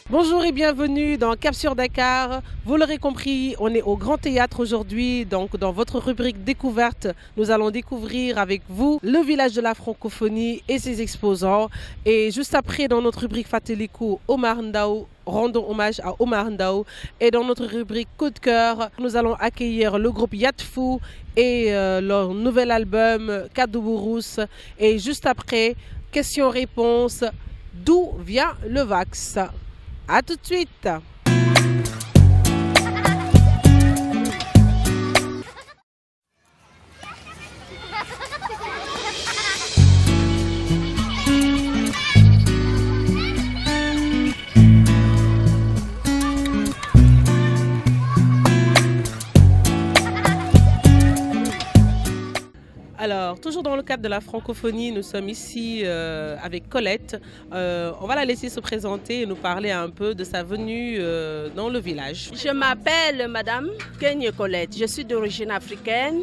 Bonjour et bienvenue dans Cap sur Dakar. Vous l'aurez compris, on est au Grand Théâtre aujourd'hui. Donc dans votre rubrique découverte, nous allons découvrir avec vous le village de la francophonie et ses exposants. Et juste après, dans notre rubrique Fatelikou, Omar Ndao, rendons hommage à Omar Ndao. Et dans notre rubrique Coup de cœur, nous allons accueillir le groupe Yatfou et leur nouvel album Kadoubourous. Et juste après, question-réponse, d'où vient le Vax? À tout de suite. Alors, toujours dans le cadre de la francophonie, nous sommes ici avec Colette. On va la laisser se présenter et nous parler un peu de sa venue dans le village. Je m'appelle Madame Kenye Colette. Je suis d'origine africaine.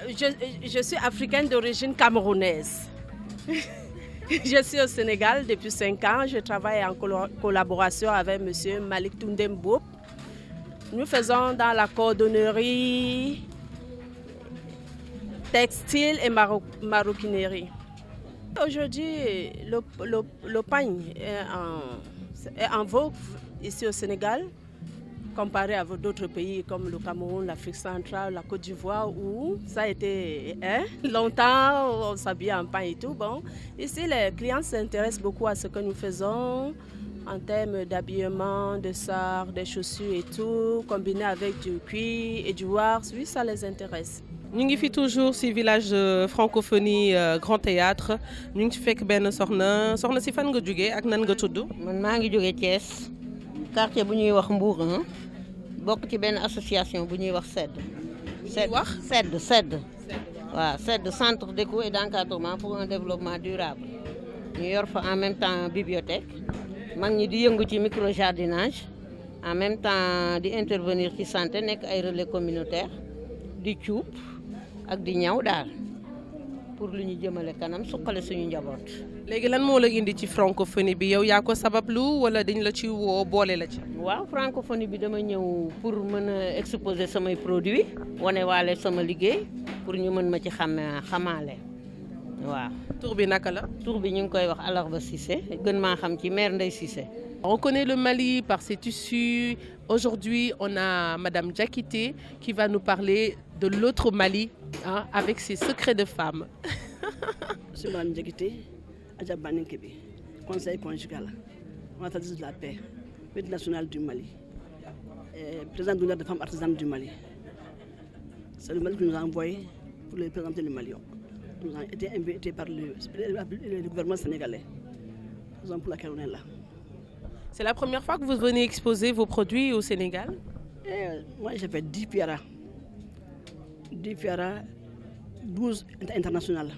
Je suis africaine d'origine camerounaise. Je suis au Sénégal depuis 5 ans. Je travaille en collaboration avec M. Malik Toundem Boub. Nous faisons dans la cordonnerie, textile et maroquinerie. Aujourd'hui, le pagne est en vogue ici au Sénégal, comparé à d'autres pays comme le Cameroun, l'Afrique centrale, la Côte d'Ivoire, où ça a été longtemps, on s'habille en pagne et tout. Bon, ici, les clients s'intéressent beaucoup à ce que nous faisons en termes d'habillement, de sardes, des chaussures et tout, combiné avec du cuir et du wax. Oui, ça les intéresse. Nous sommes toujours ci village francophonie Grand Théâtre. Nous sommes fait ben soxna si fan nga jógee ak nan nga tudd. Man maa ngi jógee Thiès quartier bu ñuy wax Mbour bokk ci benn association bu ñuy wax SED. Waaw SED centre d'écoute et d'encadrement pour un développement durable. ñu yor fa en même temps bibliothèque mag ñi di yëngu ci micro jardinage en même temps di intervenir ci santé nekk ay relais communautaire di cuub ak di ñaw daal pour lu ñu jëmale kanam suqale suñu njaboot. léegi lan moo la indi ci francophonie bi yow yaa ko sabablu wala dañ la ci woo boole la ci. waaw francophonie bi dama ñëw pour mën a exposer samay produits wane waale sama liggéey pour ñu mën ma ci xamaale waaw. tur bi naka la. tur bi ñu ngi koy wax Alarba Cissé gën maa xam ci mère Ndeye Cissé. On connaît le Mali par ses tissus. Aujourd'hui, on a Madame Diakité qui va nous parler de l'autre Mali avec ses secrets de femme. Je suis Madame Diakité, Adjabani Kébé, conseil conjugal, ambassadrice de la paix, maître national du Mali, présidente d'honneur des femmes artisanes du Mali. C'est le Mali qui nous a envoyé pour les présenter le Mali. Nous avons été invités par le gouvernement sénégalais. Raison pour laquelle on est là. C'est la première fois que vous venez exposer vos produits au Sénégal? Moi, j'ai fait 10 piaras. 10 piaras, 12 internationales.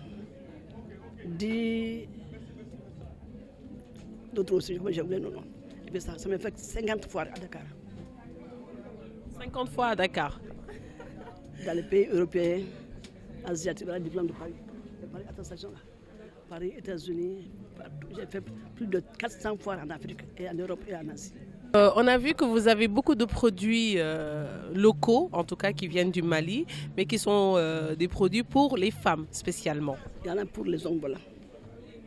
10 d'autres aussi, j'ai oublié le nom. Et puis ça m'a fait 50 fois à Dakar. 50 fois à Dakar? Dans les pays européens, asiatiques, voilà, diplôme de Paris. Paris, attention là. Paris, États-Unis, j'ai fait plus de 400 fois en Afrique et en Europe et en Asie. On a vu que vous avez beaucoup de produits locaux, en tout cas qui viennent du Mali, mais qui sont des produits pour les femmes spécialement. Il y en a pour les hommes, voilà.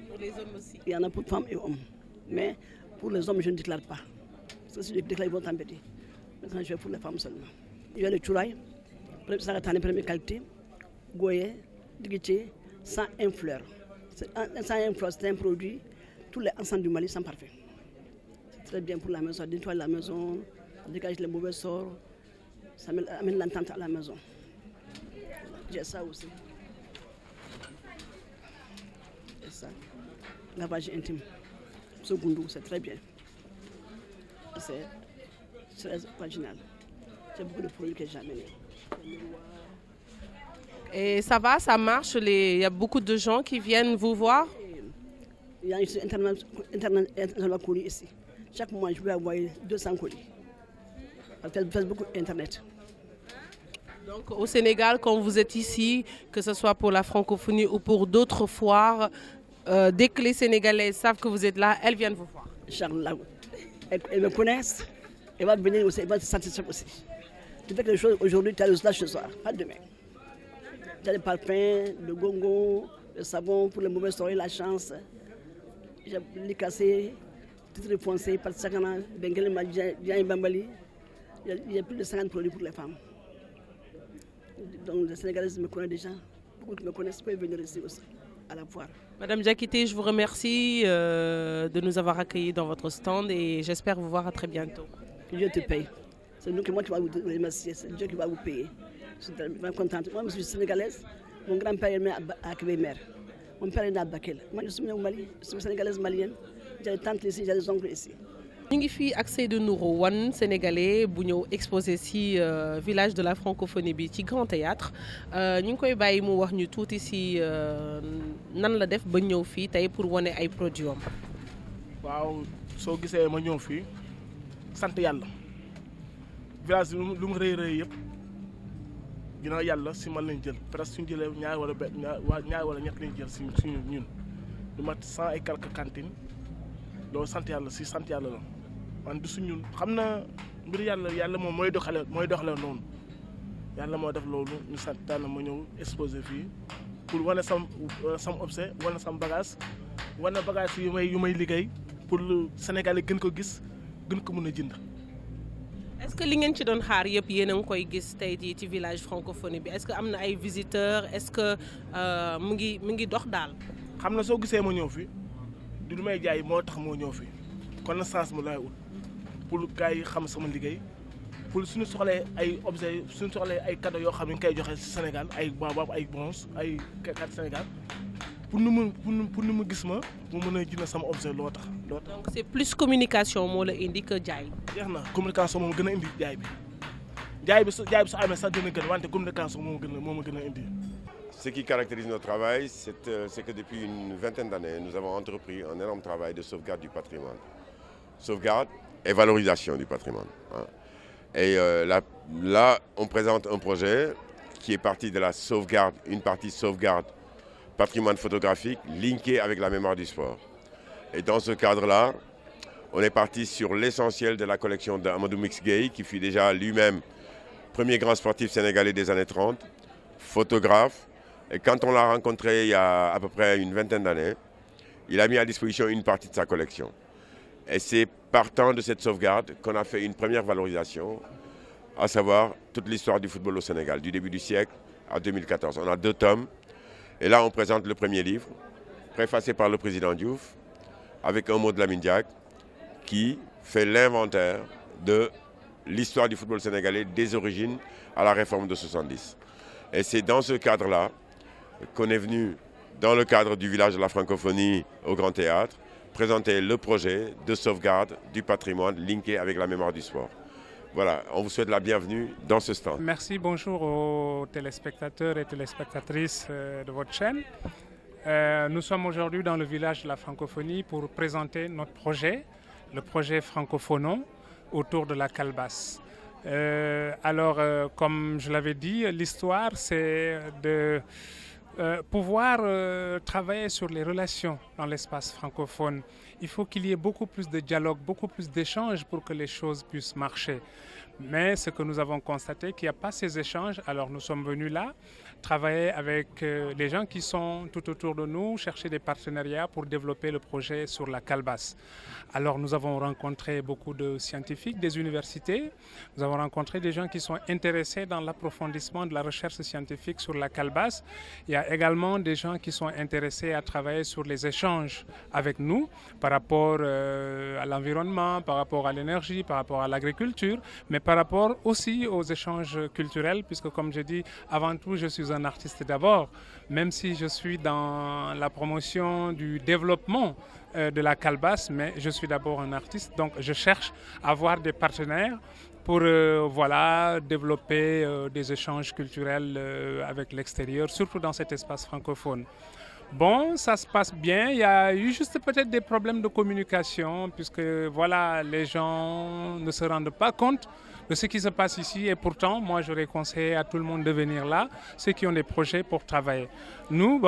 Pour les hommes aussi? Il y en a pour femmes et hommes. Mais pour les hommes, je ne déclare pas. Parce que si je déclare, ils vont t'embêter. Maintenant, je vais pour les femmes seulement. Il y a le chouraï, ça va première qualité, goye, digité, sans un fleur. Sans un fleur, c'est un produit, tous les ensembles du Mali sont parfaits. C'est très bien pour la maison, ça nettoie la maison, ça dégage les mauvais sorts, ça amène l'entente à la maison. J'ai ça aussi. Et ça, lavage intime. Ce goundou, c'est très bien. C'est très vaginal. J'ai beaucoup de produits que j'ai amenés. Et ça va, ça marche, il y a beaucoup de gens qui viennent vous voir? Il y a un international colis ici. Chaque mois, je vais envoyer 200 colis. Parce qu'elle fait beaucoup Internet. Donc au Sénégal, quand vous êtes ici, que ce soit pour la francophonie ou pour d'autres foires, dès que les Sénégalais savent que vous êtes là, elles viennent vous voir. Charles là, elles me connaissent, elles vont venir aussi, elles vont se satisfaire aussi. Tu fais quelque chose aujourd'hui, tu as le résultat ce soir, pas demain. Tu as le parfum, le gongo, le savon pour les mauvaises oreilles, la chance. J'ai les cassés, tout refoncé, par Sakana, Bengal, Dian Bambali. Il y a plus de 50 produits pour les femmes. Donc les Sénégalaises me connaissent déjà. Beaucoup qui me connaissent peuvent venir ici aussi, à la foire. Madame Diakité, je vous remercie de nous avoir accueillis dans votre stand et j'espère vous voir à très bientôt. Dieu te paye. C'est nous que moi qui va vous remercier, c'est Dieu qui va vous payer. Je suis vraiment contente. Moi, je suis sénégalaise. Mon grand-père est né à Kébémer. Mon père est né à Bakel. Moi, je suis née au Mali. Je suis sénégalaise malienne. J'ai des tantes ici, j'ai des oncles ici. Ñu ngi fii ak Seydou Nourou Wane sénégalais bu ñëw exposé ci village de la francophonie bi ci Grand Théâtre ñu ngi koy bàyyi mu wax ñu tuuti ci nan la def ba ñëw fii tey pour wane ay produits am. waaw soo gisee ma ñëw fii sant yàlla village bi lu mu rëy rëy yëpp ginnaaw yàlla si man lañ jël presque suñu jëlee ñaar wala ñett lañ jël si suñu ñun lu mat 100 et quelques cantines loolu sant yàlla si sant yàlla la. man du suñu xam na mbir yàlla moom mooy doxale noonu yàlla moo def loolu ñu sant daal ma ñëw exposé fii pour wane sam objet wane sam bagage wane bagage yu may liggéey pour Sénégal yi gën ko gis gën ko mën a jënd. Est-ce que li ngeen ci doon xaar yëpp yéen a ngi koy gis tey jii ci village francophonie bi est-ce que am na ay visiteurs est-ce que mu ngi dox daal. xam na soo gisee ma ñëw fi du lu may jaay moo tax moo ñëw fi connaissance mu lay ut pour gars yi xam sama liggéey pour suñu soxlee ay objets suñu soxlee ay cadeaux yoo xam ne ñu koy joxe ci Sénégal ay baobab ay bronze ay carte Sénégal pour nu mu gis ma mu mën a jënd sama objet loo tax. donc c'est plus communication moo la indi que jaay. jeex na communication moom gën a indi jaay bi su amee sax dina gën wante communication moo ma gën a indi. Ce qui caractérise notre travail, c'est que depuis une vingtaine d'années, nous avons entrepris un énorme travail de sauvegarde du patrimoine. Sauvegarde et valorisation du patrimoine. Hein. Et là, on présente un projet qui est parti de la sauvegarde, une partie sauvegarde patrimoine photographique linké avec la mémoire du sport. Et dans ce cadre-là, on est parti sur l'essentiel de la collection d'Amadou Mix-Gueye, qui fut déjà lui-même premier grand sportif sénégalais des années 30, photographe. Et quand on l'a rencontré il y a à peu près une vingtaine d'années, il a mis à disposition une partie de sa collection. Et c'est partant de cette sauvegarde qu'on a fait une première valorisation, à savoir toute l'histoire du football au Sénégal, du début du siècle à 2014. On a 2 tomes. Et là, on présente le premier livre, préfacé par le président Diouf, avec un mot de Lamine Diack, qui fait l'inventaire de l'histoire du football sénégalais des origines à la réforme de 70. Et c'est dans ce cadre-là qu'on est venu, dans le cadre du village de la francophonie au Grand Théâtre, présenter le projet de sauvegarde du patrimoine linké avec la mémoire du sport. Voilà, on vous souhaite la bienvenue dans ce stand. Merci, bonjour aux téléspectateurs et téléspectatrices de votre chaîne. Nous sommes aujourd'hui dans le village de la francophonie pour présenter notre projet, le projet Francophonon, autour de la calebasse. Comme je l'avais dit, l'histoire, c'est de pouvoir travailler sur les relations dans l'espace francophone. Il faut qu'il y ait beaucoup plus de dialogue, beaucoup plus d'échanges pour que les choses puissent marcher. Mais ce que nous avons constaté, qu'il n'y a pas ces échanges, alors nous sommes venus là, travailler avec les gens qui sont tout autour de nous, chercher des partenariats pour développer le projet sur la calebasse. Alors nous avons rencontré beaucoup de scientifiques des universités, nous avons rencontré des gens qui sont intéressés dans l'approfondissement de la recherche scientifique sur la calebasse. Il y a également des gens qui sont intéressés à travailler sur les échanges avec nous par rapport à l'environnement, par rapport à l'énergie, par rapport à l'agriculture, mais par rapport aussi aux échanges culturels, puisque comme je dis, avant tout, je suis un artiste d'abord, même si je suis dans la promotion du développement de la calebasse, mais je suis d'abord un artiste, donc je cherche à avoir des partenaires pour développer des échanges culturels avec l'extérieur, surtout dans cet espace francophone. Bon, ça se passe bien. Il y a eu juste peut-être des problèmes de communication, puisque voilà, les gens ne se rendent pas compte de ce qui se passe ici. Et pourtant, moi, j'aurais conseillé à tout le monde de venir là, ceux qui ont des projets pour travailler. Nous,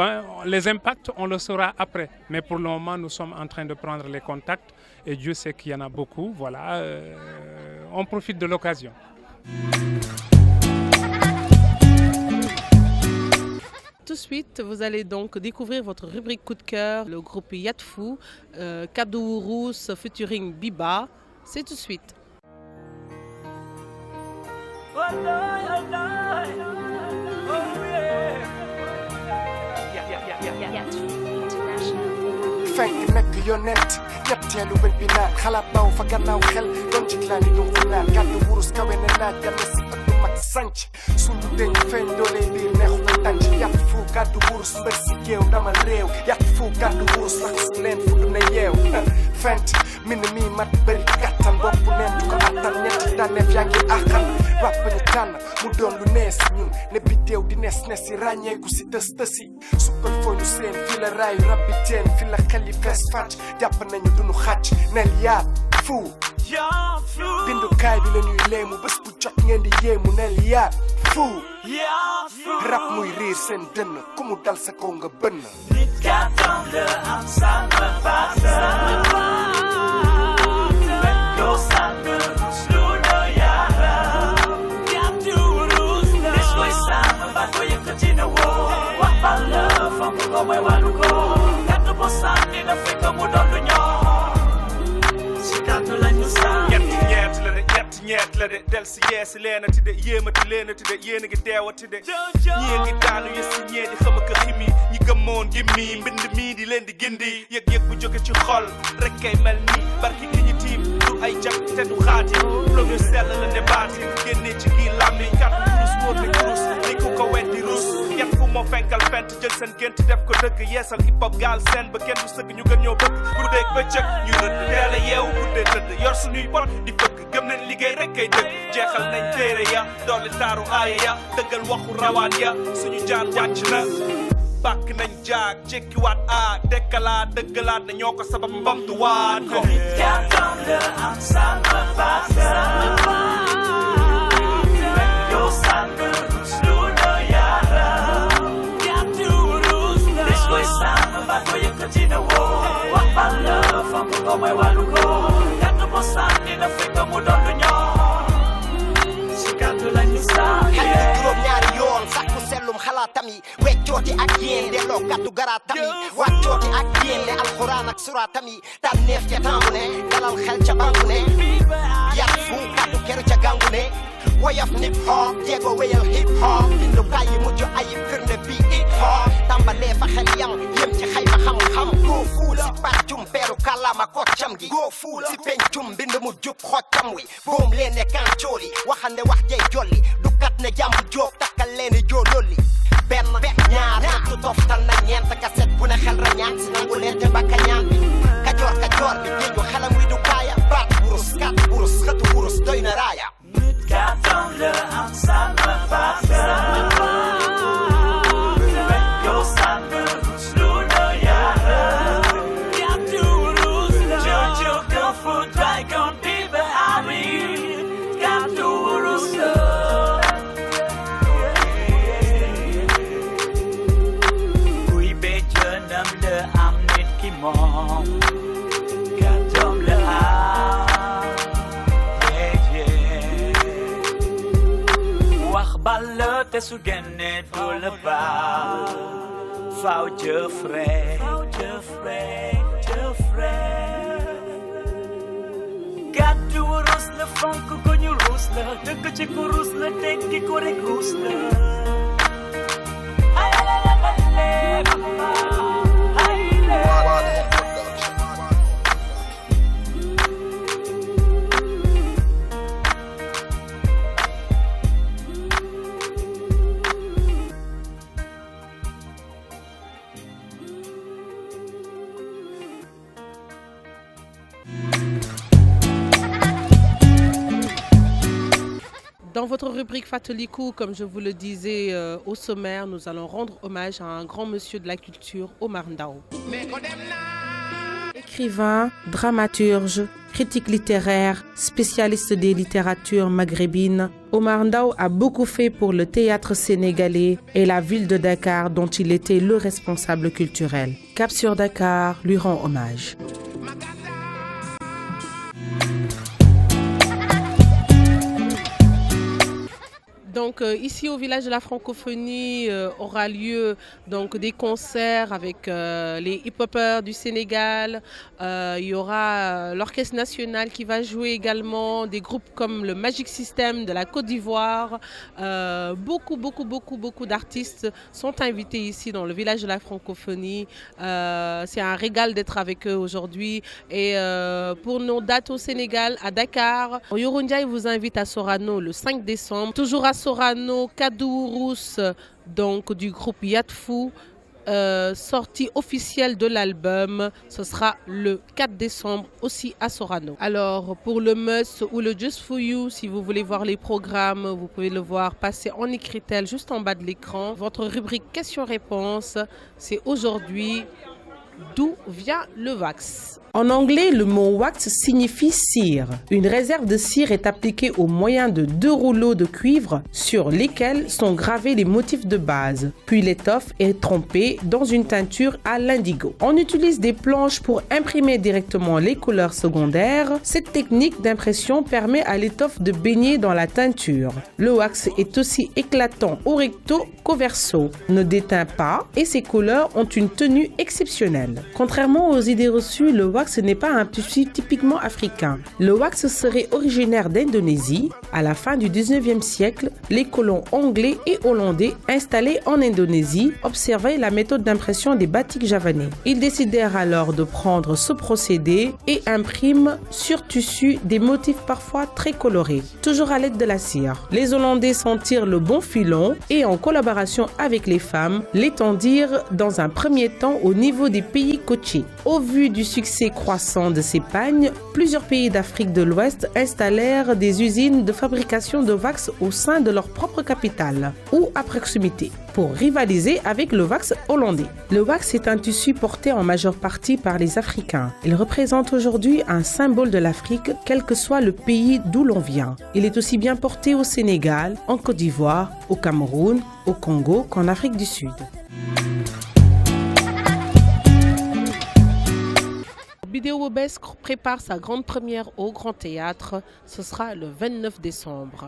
les impacts, on le saura après. Mais pour le moment, nous sommes en train de prendre les contacts et Dieu sait qu'il y en a beaucoup. Voilà, on profite de l'occasion. Tout de suite, vous allez donc découvrir votre rubrique coup de cœur, le groupe Yatfou, Kadou Rousse featuring Biba. C'est tout de suite. fekk nekk yonent ñetteelu bët bi naat xalaat naw fa gannaaw xel doon ci laa ni dum ko naat gàddu wurus kawe na naaj gàddu si ëttu mag sanc sunu deñ feeñ doolee biir neexu na tànc yàtt fu gàddu wurus mbër si géew ndamal réew yàtt fu gàddu wurus laxas leen fu du na yeew fent min mi mat bëri gàttan bopp neen du ko attan ñetti tànneef yaa ngi àqan ràpp ñu tànn mu doon lu nees ñun ne biddéew di nes si ràññeeku si tës tësi sukkal foo ñu seen fi la raayu rabbi teen fi la xel yi fees fàcc jàpp nañu duñu xàcc nel yaat fu bindukaay bi la ñuy léemu bés bu jot ngeen di yéemu nel yaat fu rap muy riir seen dënn ku mu dal sa kaw nga bënn nit kàttan la am sànn baat doo sànn lu la yaara gàddu wurus des koy sànn baat ko yëkkati na woo wax ba la fam ko may wàllu ko gàddu bo sànni na fekk mu doon lu ñor si gàddu lañu sànn ñeet la de del si yeesi leenati de yéemati leenati de yéen a ngi deewati de ñii ngi daanu yes si ñee di xam ak ximi ñi gëmmoon gimmi mbind mii di leen di gindi yëg-yëg bu jóge ci xol rek kay mel ni barki ki ñu tiim du ay jàpp te du xaati flow ñu sell la ne baati génnee ci kii lambi kat rus wóor ne kurus ni ku ko weddi rus yet fu moo fenkal fent jël seen gént def ko dëgg yeesal hip hop gaal seen ba kenn du sëgg ñu gën ñoo bëgg guddeeg bëccëg ñu rëdd teel a yeewu guddee tëdd yor suñuy pot di fëgg gëm nañ liggéey rek kay dëgg jeexal nañ téere ya doole taaru aaya ya dëggal waxu rawaan ya suñu jaan wàcc na bàkk nañ jaag jekkiwaat dekkalaat dëggalaat na ñoo ko sabab mbamtuwaat ko kàttan la am sànn baat yoo sànn rus lu la yaara gàddu wurus des koy sànn baat ko yëkkati na woo wax ba la fam ko may wàllu ko gàddu bo sànni na fekk mu doon lu ñor si gàddu lañu sànni xel di juróom ñaari yoon sàkku sellum xalaatam yi weccooti ak yéen delloo gàddu garaatam yi wàccooti ak yéen le alxuraan ak suraatam yi tànneef ca tàmbu ne dalal xel ca bangu ne yàtt fu gàddu keru ca gàngu ne woyof nip hop jéego wéyal hip hop bindukaay yi mujj ayib firnde bi it hop tàmbalee fa xel yam yem ci xayma xam-xam góo fuul si pàccum peeru kàllaama koccam gi góo fuul si pencum mbind mu jub xoccam wi boom leen ne kan cooli waxande wax jey jolli dukkat ne jàmb jóob takkal leen joololli benn ñaar ñett toftal na ñeent kaset bu ne xel ra ñaan si nangu leen te bakka ñaan bi kajoor bi géeju xelam wi du kaaya baat wurus kat wurus xëtu wurus doy na raaya kàttan la am sànn baat yoo sànn rus lu la yaara gàddu wurus jojo go fu dragon biba ami gàddu wurus kuy be jënam la am nit ki moom kàttan la am wax balla te su génnee du la baal faaw jëf rek gàddu wurus la fonk ko ñu ruus la dëkk ci ku ruus la tekki ko rek ruus la ay la la balle mama ay le Dans votre rubrique Fatelikou, comme je vous le disais au sommaire, nous allons rendre hommage à un grand monsieur de la culture, Omar Ndao. Écrivain, dramaturge, critique littéraire, spécialiste des littératures maghrébines, Omar Ndao a beaucoup fait pour le théâtre sénégalais et la ville de Dakar dont il était le responsable culturel. Cap sur Dakar lui rend hommage. Donc ici au village de la francophonie aura lieu donc des concerts avec les hip-hopers du Sénégal. Il y aura l'orchestre national qui va jouer également, des groupes comme le Magic System de la Côte d'Ivoire. Beaucoup d'artistes sont invités ici dans le village de la francophonie. C'est un régal d'être avec eux aujourd'hui. Et pour nos dates au Sénégal, à Dakar, Yoro Ndiaye vous invite à Sorano le 5 décembre. Toujours à Sorano, Kadou Rousse, donc du groupe Yatfou, sortie officielle de l'album, ce sera le 4 décembre aussi à Sorano. Alors pour le Must ou le Just For You, si vous voulez voir les programmes, vous pouvez le voir passer en écritel juste en bas de l'écran. Votre rubrique questions-réponses, c'est aujourd'hui d'où vient le wax. En anglais, le mot wax signifie cire. Une réserve de cire est appliquée au moyen de 2 rouleaux de cuivre sur lesquels sont gravés les motifs de base. Puis l'étoffe est trempée dans une teinture à l'indigo. On utilise des planches pour imprimer directement les couleurs secondaires. Cette technique d'impression permet à l'étoffe de baigner dans la teinture. Le wax est aussi éclatant au recto qu'au verso, ne déteint pas et ses couleurs ont une tenue exceptionnelle. Contrairement aux idées reçues, le wax ce n'est pas un tissu typiquement africain. Le wax serait originaire d'Indonésie. À la fin du 19e siècle, les colons anglais et hollandais installés en Indonésie observaient la méthode d'impression des batiks javanais. Ils décidèrent alors de prendre ce procédé et impriment sur tissu des motifs parfois très colorés, toujours à l'aide de la cire. Les Hollandais sentirent le bon filon et en collaboration avec les femmes, l'étendirent dans un premier temps au niveau des pays côtiers. Au vu du succès croissant de ces pagnes, plusieurs pays d'Afrique de l'Ouest installèrent des usines de fabrication de wax au sein de leur propre capitale ou à proximité pour rivaliser avec le wax hollandais. Le wax est un tissu porté en majeure partie par les Africains. Il représente aujourd'hui un symbole de l'Afrique, quel que soit le pays d'où l'on vient. Il est aussi bien porté au Sénégal, en Côte d'Ivoire, au Cameroun, au Congo qu'en Afrique du Sud. Bidéo Bobesque prépare sa grande première au Grand Théâtre. Ce sera le 29 décembre.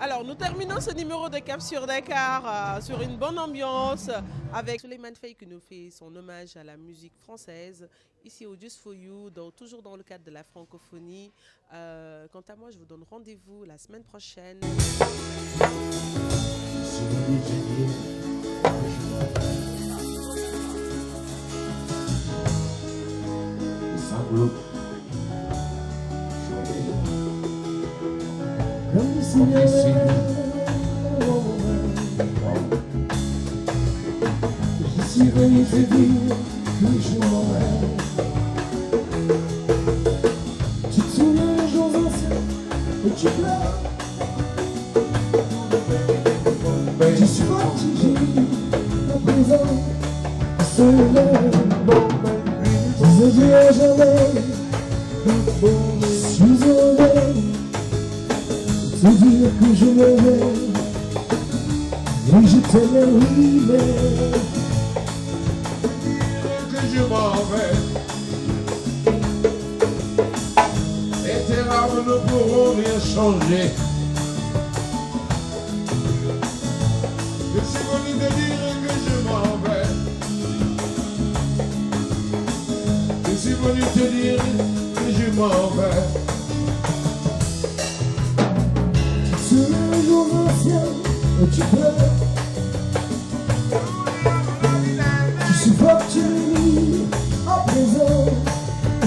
Alors, nous terminons ce numéro de Cap sur Dakar sur une bonne ambiance avec Souleymane Faye qui nous fait son hommage à la musique française ici au Just For You, toujours dans le cadre de la francophonie. Quant à moi, je vous donne rendez-vous la semaine prochaine. Comme si je suis venu te dire que je m'en vais. Tu te souviens des jours anciens et tu pleures. Tu suis parti, j'ai dit, à présent, seul. Je ne dirai jamais, je suis heureux. Se dire que je m'aimais, et je t'aimais, oui, mais que je m'en vais. Et tes larmes ne pourront rien changer. Je suis venu te dire que je m'en vais. Je suis venu te dire que je m'en vais. les jours anciens et tu pleures. Tu supportes à présent,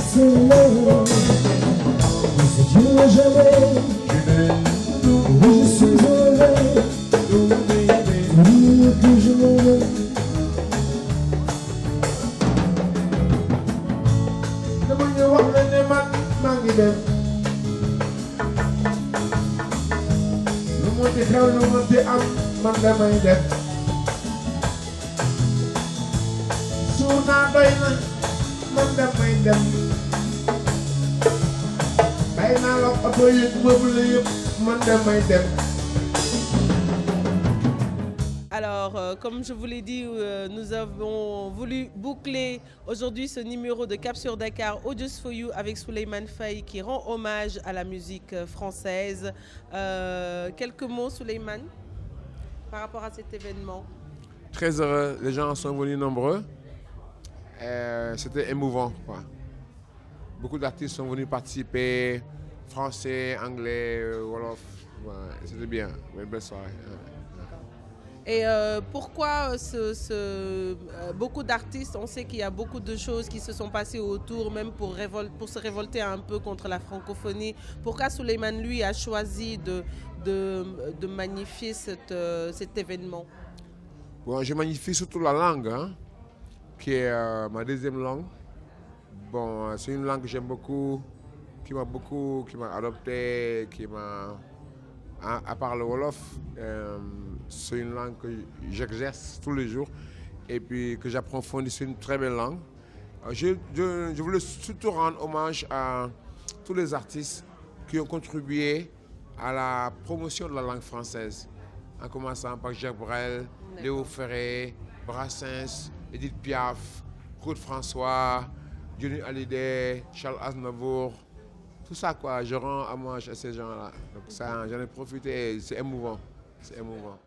c'est l'heure. Mais c'est Dieu jamais, oui je suis heureux. Dis que je m'en vais. Dama ñu wax la ne man maa ngi dem. Lu mu di xew lu mu di am man damay dem. suur naa doy na man damay dem bay naa la oto yëpp meuble yëpp man damay dem. Alors, comme je vous l'ai dit, nous avons voulu boucler aujourd'hui ce numéro de Cap sur Dakar Audios for You avec Souleymane Faye qui rend hommage à la musique française. Quelques mots, Souleymane, par rapport à cet événement? Très heureux, les gens sont venus nombreux. C'était émouvant, quoi. Beaucoup d'artistes sont venus participer, français, anglais, wolof. Ouais, c'était bien, une belle soirée. Et pourquoi beaucoup d'artistes, on sait qu'il y a beaucoup de choses qui se sont passées autour, même pour se révolter un peu contre la francophonie. Pourquoi Souleymane, lui, a choisi de magnifier cet événement? Bon, je magnifie surtout la langue, hein, qui est ma deuxième langue. Bon, c'est une langue que j'aime beaucoup, qui m'a adopté, à part le Wolof, c'est une langue que j'exerce tous les jours et puis que j'approfondis. C'est une très belle langue. Je voulais surtout rendre hommage à tous les artistes qui ont contribué à la promotion de la langue française, en commençant par Jacques Brel, Léo Ferré, Brassens, Edith Piaf, Claude François, Johnny Hallyday, Charles Aznavour. Tout ça, quoi, je rends hommage à ces gens-là. Donc ça, j'en ai profité et c'est émouvant. C'est émouvant.